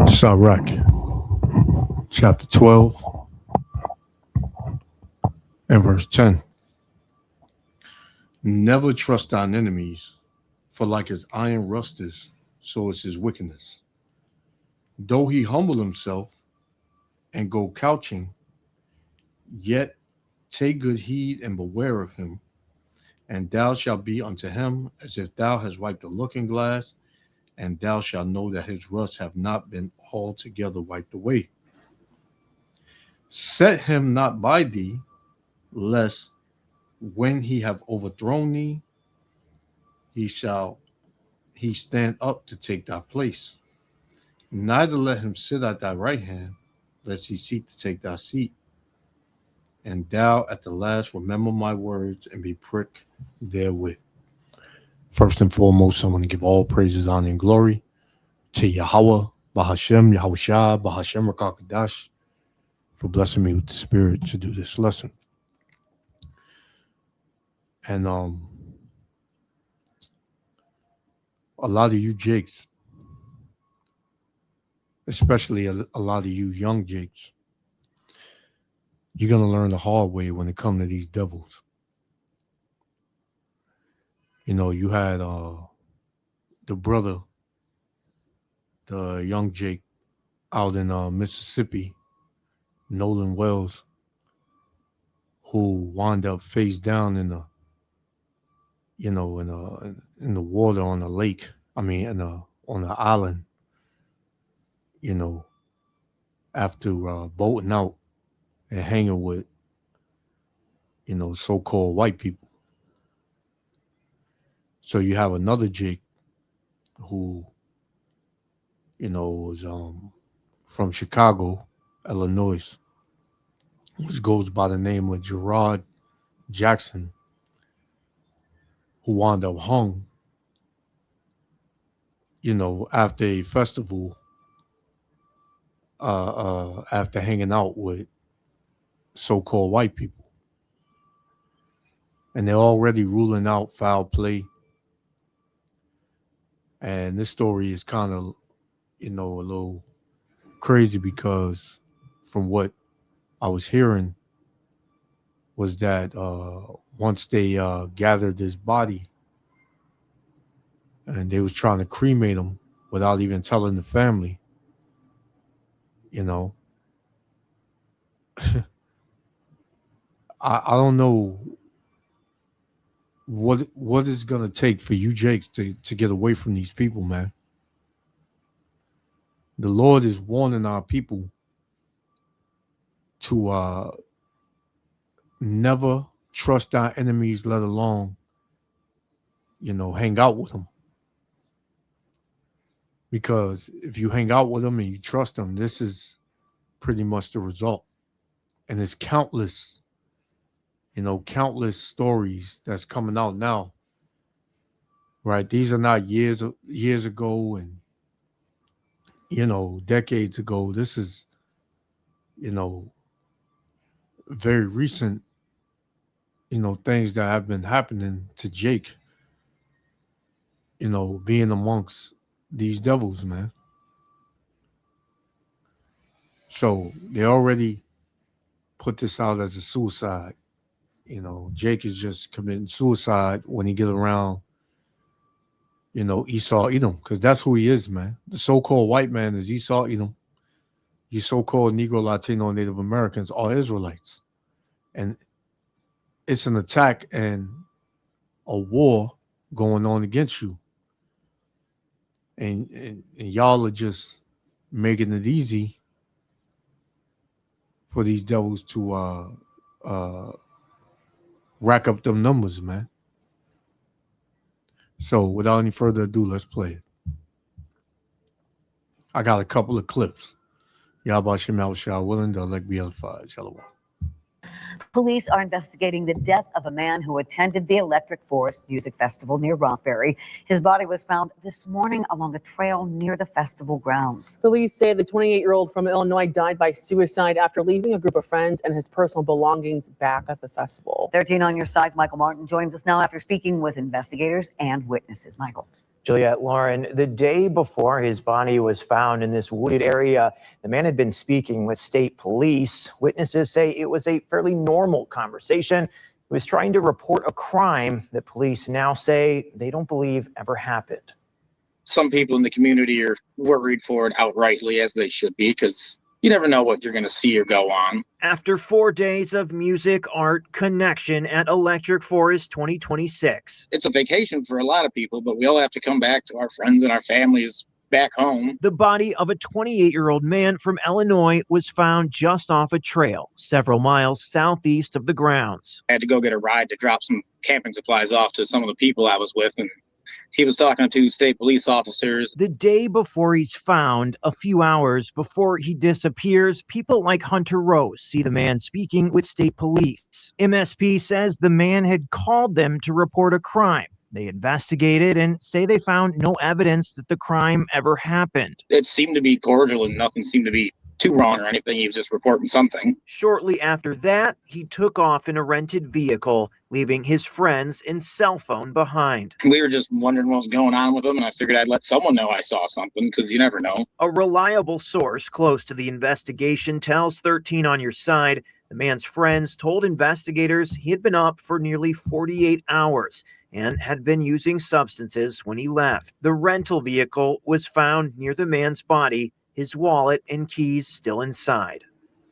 Sirach, chapter 12 and verse 10. Never trust thine enemies, for like as iron rusteth, so is his wickedness. Though he humble himself and go couching, yet take good heed and beware of him, and thou shalt be unto him as if thou hast wiped a looking glass, and thou shalt know that his rust have not been altogether wiped away. Set him not by thee, lest when he have overthrown thee, he stand up to take thy place. Neither let him sit at thy right hand, lest he seek to take thy seat. And thou at the last remember my words and be pricked therewith. First and foremost, I want to give all praises, honor, and glory to Yahweh, Bahashem, Yahushua, Bahashem Rakakadash, for blessing me with the spirit to do this lesson. And a lot of you Jakes, especially a lot of you young Jakes, you're going to learn the hard way when it comes to these devils. You know, you had the brother, the young Jake out in Mississippi, Nolan Wells, who wound up face down in the, in the water on the lake. I mean, on the island, after boating out and hanging with, so-called white people. So you have another Jake who, was from Chicago, Illinois, which goes by the name of Gerard Jackson, who wound up hung, after a festival, after hanging out with so-called white people. And they're already ruling out foul play. And this story is kind of, a little crazy because from what I was hearing was that once they gathered his body and they was trying to cremate him without even telling the family, I don't know what is going to take for you Jakes to get away from these people, man. The Lord is warning our people to never trust our enemies, let alone, hang out with them. Because if you hang out with them and you trust them, this is pretty much the result. And there's countless stories that's coming out now, right? These are not years ago and, decades ago. This is, very recent, things that have been happening to Jake, being amongst these devils, man. So they already put this out as a suicide. Jake is just committing suicide when he get around, Esau Edom, because that's who he is, man. The so-called white man is Esau Edom. You so-called Negro, Latino, Native Americans are Israelites. And it's an attack and a war going on against you. And y'all are just making it easy for these devils to rack up them numbers, man. So without any further ado, let's play it. I got a couple of clips. Yahweh Shem Shah willing to elect be edified. Shalom. Police are investigating the death of a man who attended the Electric Forest Music Festival near Rothbury. His body was found this morning along a trail near the festival grounds. Police say the 28-year-old from Illinois died by suicide after leaving a group of friends and his personal belongings back at the festival. 13 on your side's Michael Martin joins us now after speaking with investigators and witnesses. Michael. Juliette, Lauren, the day before his body was found in this wooded area, the man had been speaking with state police. Witnesses say it was a fairly normal conversation. He was trying to report a crime that police now say they don't believe ever happened. Some people in the community are worried for it outrightly, as they should be, because you never know what you're going to see or go on. After 4 days of music, art, connection at Electric Forest 2026. It's a vacation for a lot of people, but we all have to come back to our friends and our families back home. The body of a 28-year-old man from Illinois was found just off a trail, several miles southeast of the grounds. I had to go get a ride to drop some camping supplies off to some of the people I was with, and he was talking to state police officers. The day before he's found, a few hours before he disappears, people like Hunter Rose see the man speaking with state police. MSP says the man had called them to report a crime. They investigated and say they found no evidence that the crime ever happened. It seemed to be cordial and nothing seemed to be too wrong or anything. He was just reporting something. Shortly after that, he took off in a rented vehicle, leaving his friends and cell phone behind. We were just wondering what was going on with him, and I figured I'd let someone know I saw something, because you never know. A reliable source close to the investigation tells 13 on Your Side the man's friends told investigators he had been up for nearly 48 hours and had been using substances when he left. The rental vehicle was found near the man's body, his wallet and keys still inside.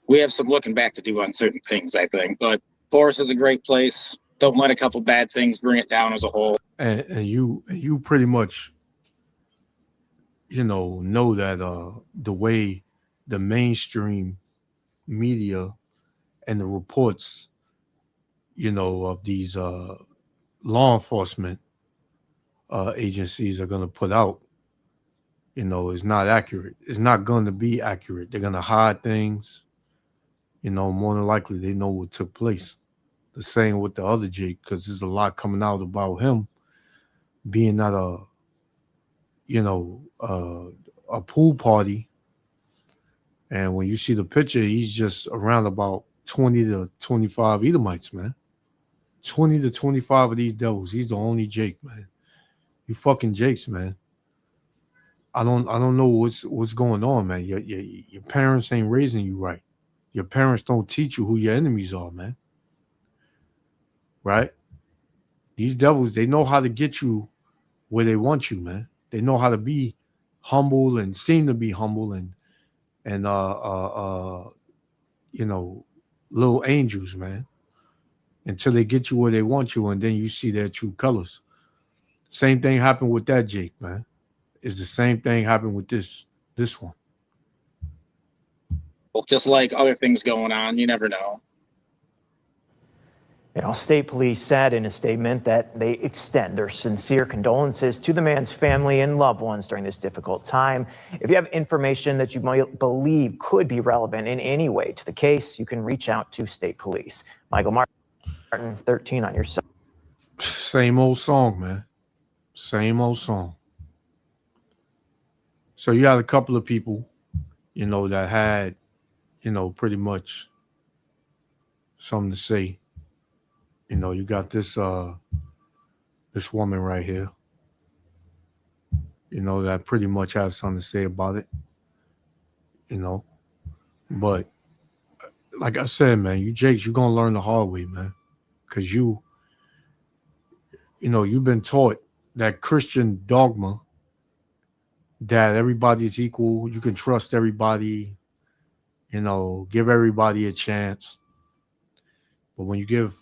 We have some looking back to do on certain things, I think, but Forest is a great place. Don't let a couple bad things bring it down as a whole. And you pretty much, know that the way the mainstream media and the reports, of these law enforcement agencies are going to put out, is not accurate. It's not going to be accurate. They're going to hide things. More than likely they know what took place. The same with the other Jake, because there's a lot coming out about him being at a pool party. And when you see the picture, he's just around about 20 to 25 Edomites, man. 20 to 25 of these devils. He's the only Jake, man. You fucking Jakes, man. I don't know what's going on, man. Your parents ain't raising you right. Your parents don't teach you who your enemies are, man. Right? These devils, they know how to get you where they want you, man. They know how to be humble and seem to be humble and little angels, man. Until they get you where they want you, and then you see their true colors. Same thing happened with that Jake, man. It's the same thing happened with this one. Well, just like other things going on, you never know. State police said in a statement that they extend their sincere condolences to the man's family and loved ones during this difficult time. If you have information that you might believe could be relevant in any way to the case, you can reach out to state police. Michael Martin, 13 on Your Side. Same old song, man. Same old song. So you had a couple of people, that had, pretty much something to say. You got this woman right here, that pretty much has something to say about it, But like I said, man, you Jakes, you're going to learn the hard way, man, because you've been taught that Christian dogma that everybody is equal. You can trust everybody, give everybody a chance. But when you give,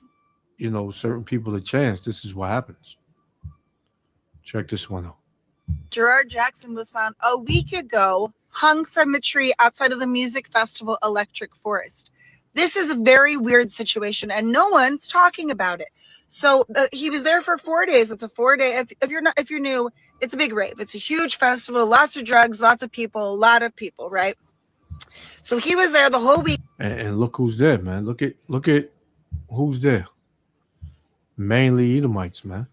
certain people a chance, this is what happens. Check this one out. Gerard Jackson was found a week ago, hung from a tree outside of the music festival Electric Forest. This is a very weird situation, and no one's talking about it. So he was there for 4 days. It's a 4-day. If you're new, it's a big rave. It's a huge festival, lots of drugs, lots of people, a lot of people, right? So he was there the whole week. And look who's there, man. Look at who's there. Mainly Edomites, man.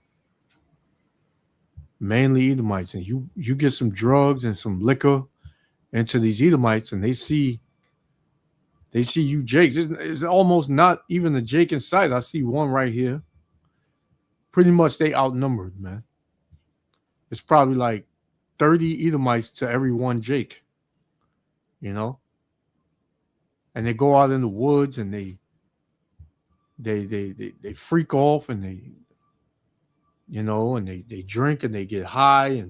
Mainly Edomites. And you get some drugs and some liquor into these Edomites, and they see you Jakes. It's almost not even a Jake in sight. I see one right here. Pretty much they outnumbered, man. it's probably like 30 Edomites to every one Jake, you know? And they go out in the woods and they freak off and they, you know, and they drink and they get high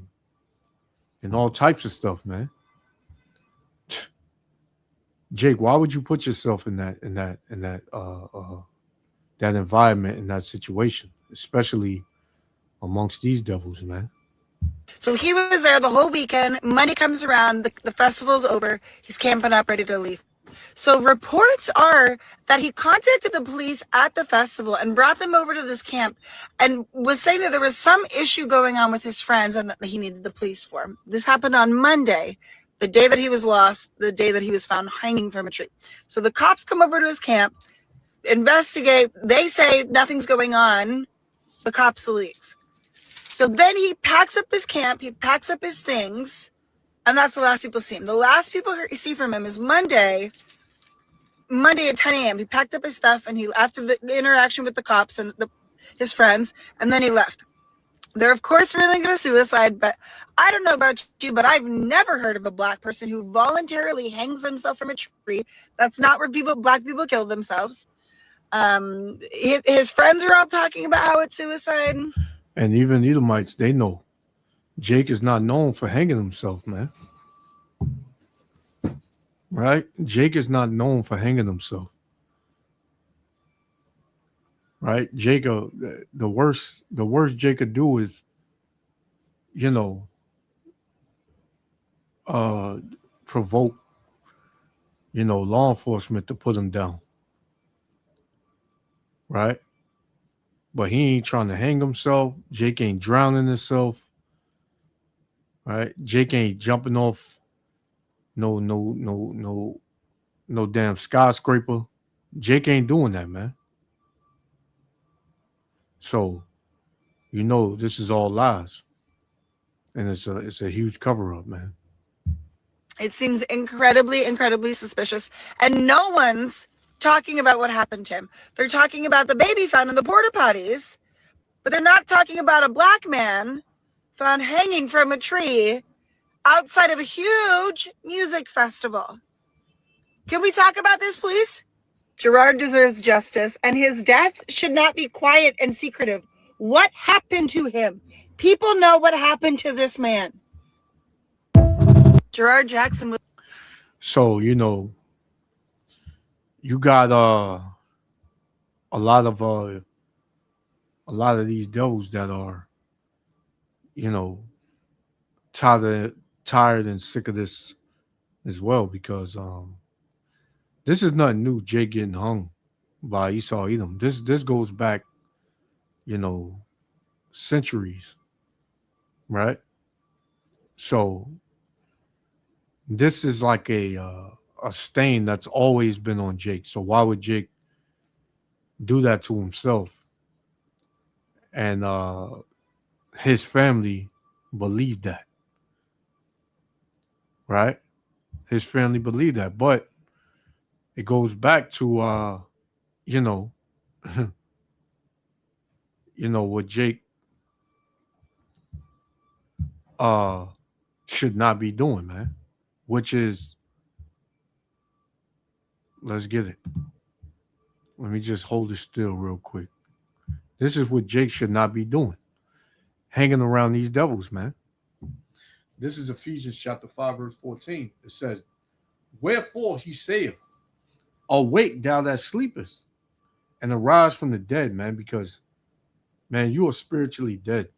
and all types of stuff, man. Jake, why would you put yourself in that that environment, in that situation, especially amongst these devils, man? So he was there the whole weekend. Monday comes around, the festival's over. He's camping up, ready to leave. So reports are that he contacted the police at the festival and brought them over to this camp and was saying that there was some issue going on with his friends and that he needed the police for him. This happened on Monday, the day that he was lost, the day that he was found hanging from a tree. So the cops come over to his camp, investigate. They say nothing's going on. The cops leave. So then he packs up his camp, he packs up his things, and that's the last people see him. The last people see from him is Monday at 10 a.m. He packed up his stuff and he, after the interaction with the cops and his friends, and then he left. They're, of course, really going to suicide, but I don't know about you, but I've never heard of a black person who voluntarily hangs himself from a tree. That's not where black people kill themselves. His friends are all talking about how it's suicide. And even Edomites, they know Jake is not known for hanging himself, man. Right? Jake is not known for hanging himself. Right? Jake, the worst Jake could do is, you know, provoke, you know, law enforcement to put him down. Right? But he ain't trying to hang himself. Jake ain't drowning himself. Right? Jake ain't jumping off no damn skyscraper. Jake ain't doing that, man. So, you know, this is all lies. And it's a huge cover-up, man. It seems incredibly, incredibly suspicious. And no one's talking about what happened to him. They're talking about the baby found in the porta potties, but they're not talking about a black man found hanging from a tree outside of a huge music festival. Can we talk about this, please? Gerard deserves justice, and his death should not be quiet and secretive. What happened to him? People know what happened to this man. Gerard Jackson was. So, you know, you got a lot of these devils that are, you know, tired and sick of this as well, because this is nothing new. Jake getting hung by Esau Edom. This goes back, you know, centuries, right? So this is like a stain that's always been on Jake. So why would Jake do that to himself? And his family believed that, right? His family believed that, but it goes back to you know, what Jake should not be doing, man. Which is, let's get it. Let me just hold it still real quick. This is what Jake should not be doing. Hanging around these devils, man. This is Ephesians chapter 5, verse 14. It says, wherefore he saith, awake thou that sleepest, and arise from the dead, man, because, man, you are spiritually dead.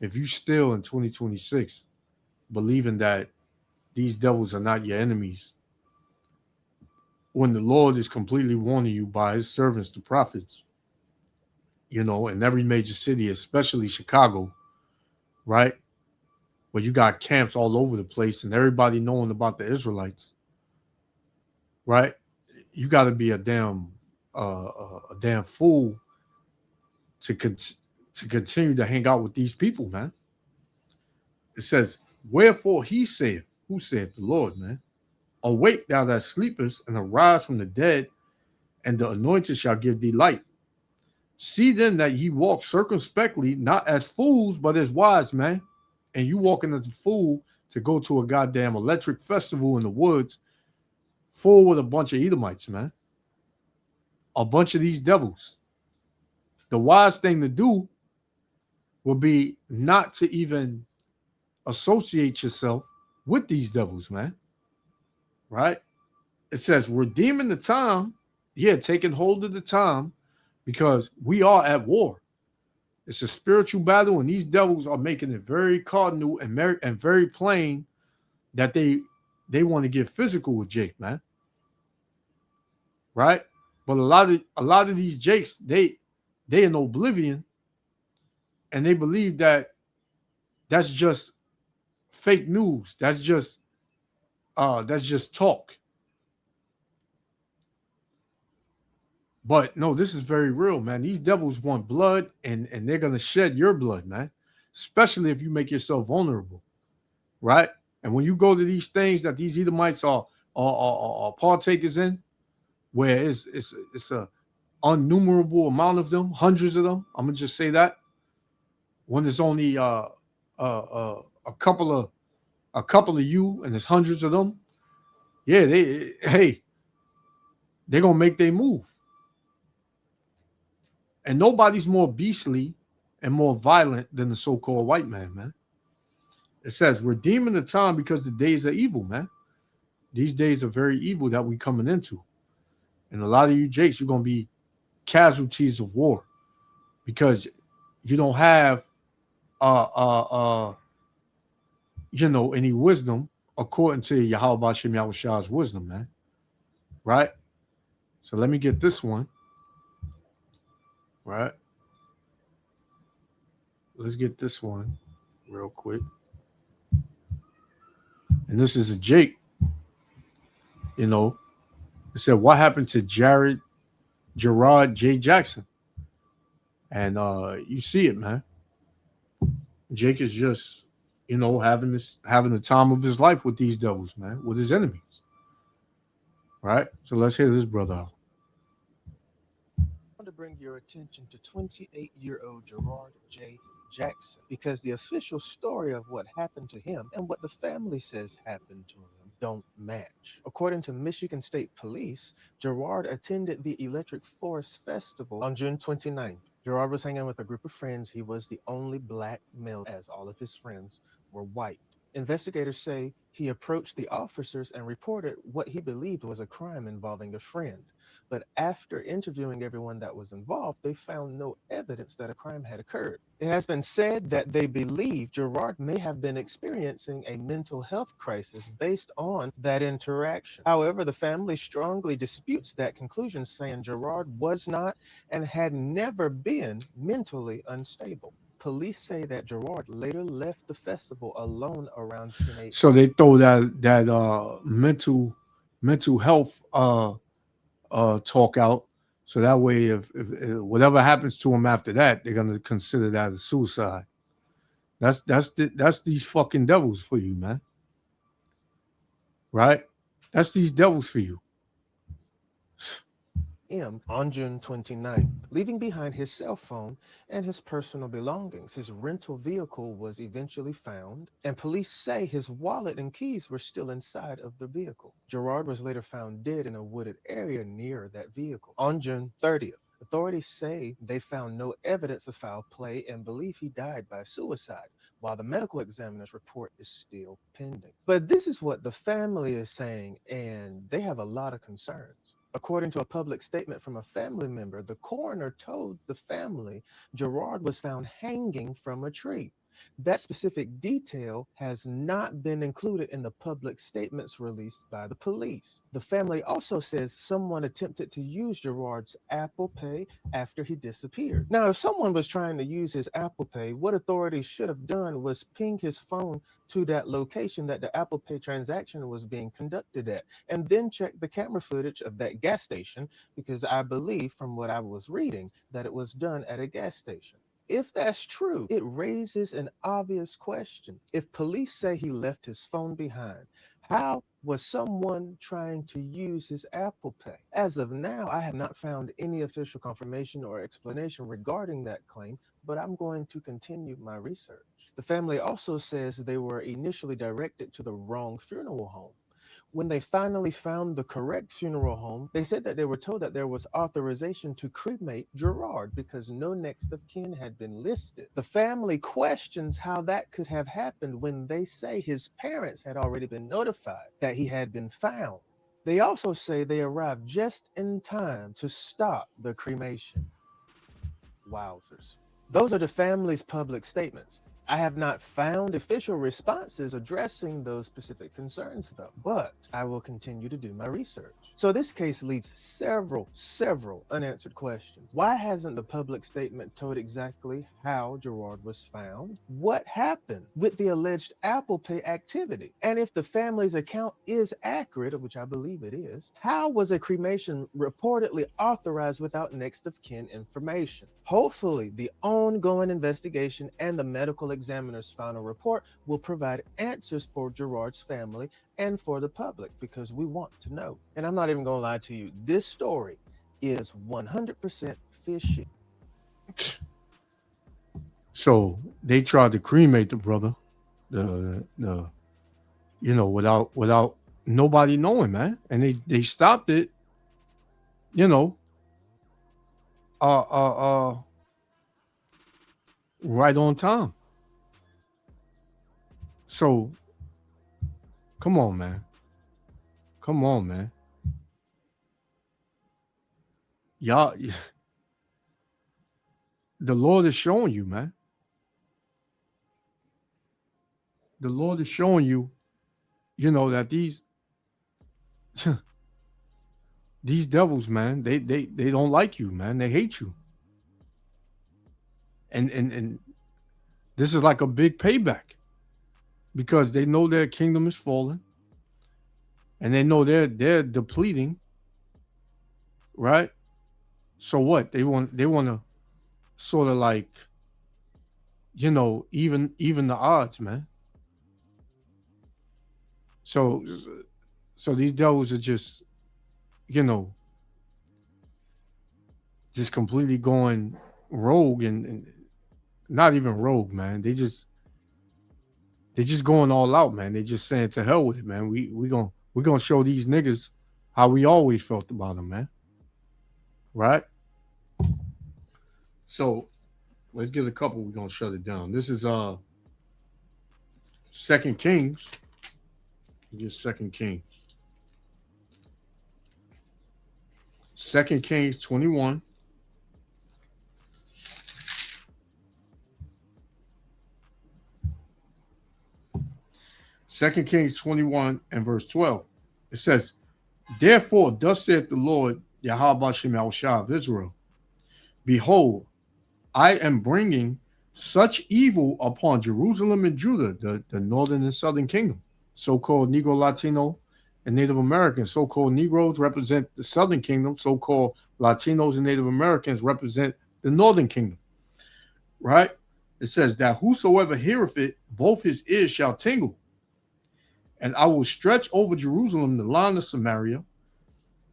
If you still in 2026 believing that these devils are not your enemies, when the Lord is completely warning you by his servants, the prophets, you know, in every major city, especially Chicago, right? Where you got camps all over the place and everybody knowing about the Israelites, right? You got to be a damn fool to continue to hang out with these people, man. It says, wherefore he saith, who saith? The Lord, man. Awake thou that sleepest, and arise from the dead, and the anointed shall give thee light. See then that ye walk circumspectly, not as fools, but as wise, man. and you walking as a fool to go to a goddamn electric festival in the woods full with a bunch of Edomites, man. A bunch of these devils. The wise thing to do would be not to even associate yourself with these devils, man. Right? It says redeeming the time, taking hold of the time, because we are at war. It's a spiritual battle, and these devils are making it very cardinal and very plain that they want to get physical with Jake, man. Right? But a lot of these Jakes, they in oblivion, and they believe that that's just fake news. That's just talk. But no, this is very real, man. These devils want blood, and they're gonna shed your blood, man. Especially if you make yourself vulnerable, right? And when you go to these things that these Edomites are partakers in, where it's a innumerable amount of them, hundreds of them. I'm gonna just say that. When there's only a couple of you, and there's hundreds of them, they're gonna make their move. And nobody's more beastly and more violent than the so-called white man. It says, redeeming the time because the days are evil, man. These days are very evil that we coming into. And a lot of you Jakes, you're going to be casualties of war because you don't have, any wisdom according to Yahweh Shem Yahweh's wisdom, man. Right? So let me get this one. Right. Let's get this one real quick. And this is a Jake. It said, what happened to Gerard J. Jackson? And you see it, man. Jake is just, having the time of his life with these devils, man, with his enemies. Right? So let's hear this brother out. To bring your attention to 28-year-old Gerard J. Jackson, because the official story of what happened to him and what the family says happened to him don't match. According to Michigan State Police, Gerard attended the Electric Forest Festival on June 29th. Gerard was hanging with a group of friends. He was the only black male, as all of his friends were white. Investigators say he approached the officers and reported what he believed was a crime involving a friend. But after interviewing everyone that was involved, they found no evidence that a crime had occurred. It has been said that they believe Gerard may have been experiencing a mental health crisis based on that interaction. However, the family strongly disputes that conclusion, saying Gerard was not and had never been mentally unstable. Police say that Gerard later left the festival alone around 10 a.m. So they throw that mental health talk out, so that way if whatever happens to him after that, they're gonna consider that a suicide. That's these fucking devils for you, man. Right? That's these devils for you. On June 29th, leaving behind his cell phone and his personal belongings. His rental vehicle was eventually found, and police say his wallet and keys were still inside of the vehicle. Gerard was later found dead in a wooded area near that vehicle. On June 30th, authorities say they found no evidence of foul play and believe he died by suicide, while the medical examiner's report is still pending. But this is what the family is saying, and they have a lot of concerns. According to a public statement from a family member, the coroner told the family Gerard was found hanging from a tree. That specific detail has not been included in the public statements released by the police. The family also says someone attempted to use Gerard's Apple Pay after he disappeared. Now, if someone was trying to use his Apple Pay, what authorities should have done was ping his phone to that location that the Apple Pay transaction was being conducted at, and then check the camera footage of that gas station, because I believe from what I was reading that it was done at a gas station. If that's true, it raises an obvious question. If police say he left his phone behind, how was someone trying to use his Apple Pay? As of now, I have not found any official confirmation or explanation regarding that claim, but I'm going to continue my research. The family also says they were initially directed to the wrong funeral home. When they finally found the correct funeral home, they said that they were told that there was authorization to cremate Gerard because no next of kin had been listed. The family questions how that could have happened when they say his parents had already been notified that he had been found. They also say they arrived just in time to stop the cremation. Wowzers. Those are the family's public statements. I have not found official responses addressing those specific concerns, though, but I will continue to do my research. So this case leaves several unanswered questions. Why hasn't the public statement told exactly how Gerard was found? What happened with the alleged Apple Pay activity? And if the family's account is accurate, which I believe it is, how was a cremation reportedly authorized without next of kin information? Hopefully, the ongoing investigation and the medical examiner's final report will provide answers for Gerard's family and for the public, because we want to know. And I'm not even going to lie to you, this story is 100% fishy. So they tried to cremate the brother, without nobody knowing, man, and they stopped it, right on time. So come on, man. Y'all, the Lord is showing you, man. The Lord is showing you, that these devils, man, they don't like you, man. They hate you. And this is like a big payback, because they know their kingdom is falling, and they know they're depleting, right? So what? They want to sort of like, even the odds, man. So these devils are just, just completely going rogue, and not even rogue, man. They just going all out, man. They just saying to hell with it, man. We're gonna show these niggas how we always felt about them, man. Right? So let's get a couple. We're gonna shut it down. This is 2 Kings. Just 2 Kings. 2 Kings 21. Second Kings 21 and verse 12. It says, "Therefore, thus saith the Lord, Yahweh Shem Yahushua of Israel, behold, I am bringing such evil upon Jerusalem and Judah, the northern and southern kingdom." So-called Negro, Latino, and Native Americans. So-called Negroes represent the southern kingdom. So-called Latinos and Native Americans represent the northern kingdom. Right? It says that whosoever heareth it, both his ears shall tingle. And I will stretch over Jerusalem the line of Samaria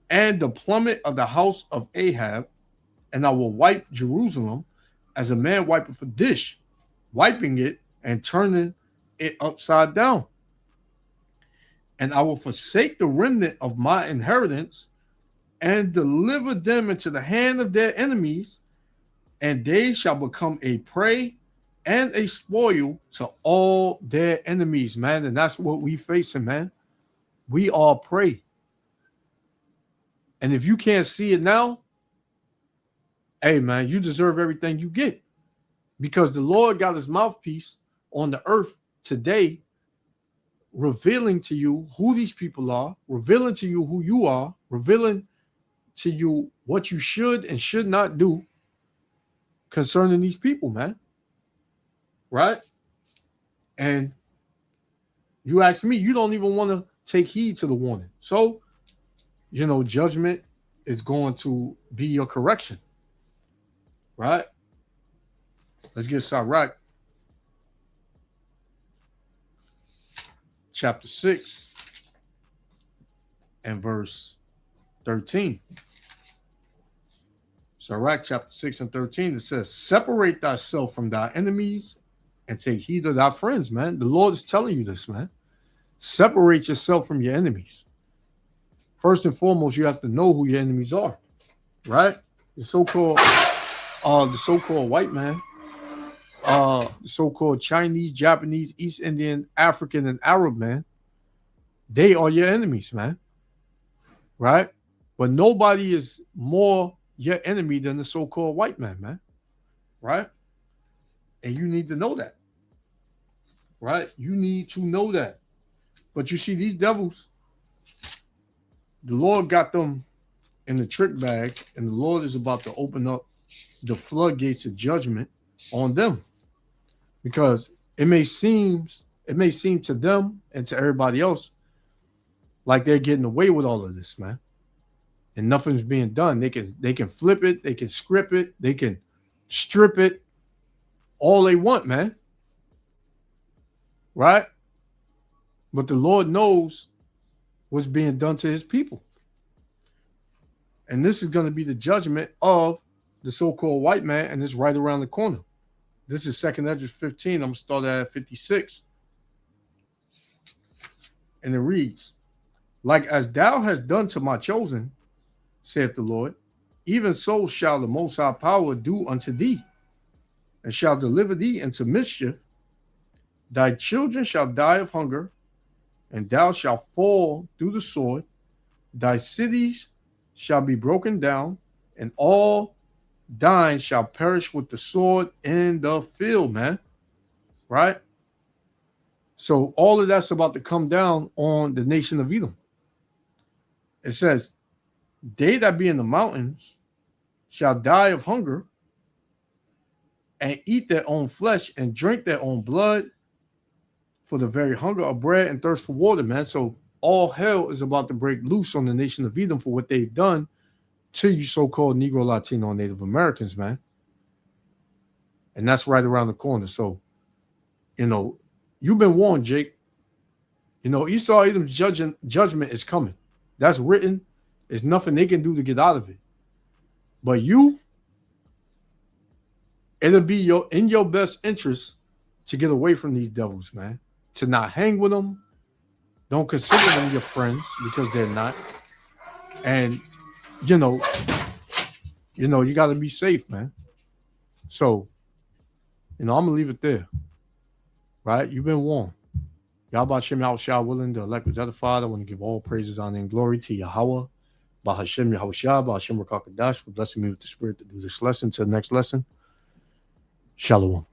and the plummet of the house of Ahab, and I will wipe Jerusalem as a man wipeth a dish, wiping it and turning it upside down. And I will forsake the remnant of my inheritance and deliver them into the hand of their enemies, and they shall become a prey and a spoil to all their enemies, man. And that's what we facing, man. We are prey. And if you can't see it now, hey, man, you deserve everything you get, because the Lord got his mouthpiece on the earth today, revealing to you who these people are, revealing to you who you are, revealing to you what you should and should not do concerning these people, man. Right? And you ask me, you don't even want to take heed to the warning. So, judgment is going to be your correction. Right? Let's get Sirach. Chapter 6 and verse 13. Sirach chapter 6 and 13, it says, "Separate thyself from thy enemies and take heed of thy friends, man. The Lord is telling you this, man. Separate yourself from your enemies. First and foremost, you have to know who your enemies are, right? The so-called white man, the so-called Chinese, Japanese, East Indian, African, and Arab man. They are your enemies, man. Right? But nobody is more your enemy than the so-called white man. Right? And you need to know that. Right? You need to know that. But you see, these devils, the Lord got them in the trick bag, and the Lord is about to open up the floodgates of judgment on them. Because it may seem to them and to everybody else like they're getting away with all of this, man. And nothing's being done. They can flip it, they can script it, they can strip it, all they want, man. Right? But the Lord knows what's being done to his people. And this is going to be the judgment of the so-called white man, and it's right around the corner. This is 2nd Esdras 15. I'm going to start at 56. And it reads, like as thou hast done to my chosen, saith the Lord, even so shall the Most High Power do unto thee, and shall deliver thee into mischief. Thy children shall die of hunger, and thou shalt fall through the sword. Thy cities shall be broken down, and all thine shall perish with the sword in the field, man. Right? So all of that's about to come down on the nation of Edom. It says, they that be in the mountains shall die of hunger, and eat their own flesh and drink their own blood, for the very hunger of bread and thirst for water, man. So all hell is about to break loose on the nation of Edom for what they've done to you so-called Negro, Latino, and Native Americans, man. And that's right around the corner. So, you've been warned, Jake. Esau Edom's judgment is coming. That's written. There's nothing they can do to get out of it. But it'll be in your best interest to get away from these devils, man. To not hang with them. Don't consider them your friends, because they're not. And, you got to be safe, man. So, I'm going to leave it there. Right? You've been warned. Yahweh Hashem Yahushua willing, the elect was edified. I want to give all praises, honor, and glory to Yahweh, Bahashem Yahushua, Bahashem Rakakadash, for blessing me with the spirit to do this lesson. To the next lesson. Shalom.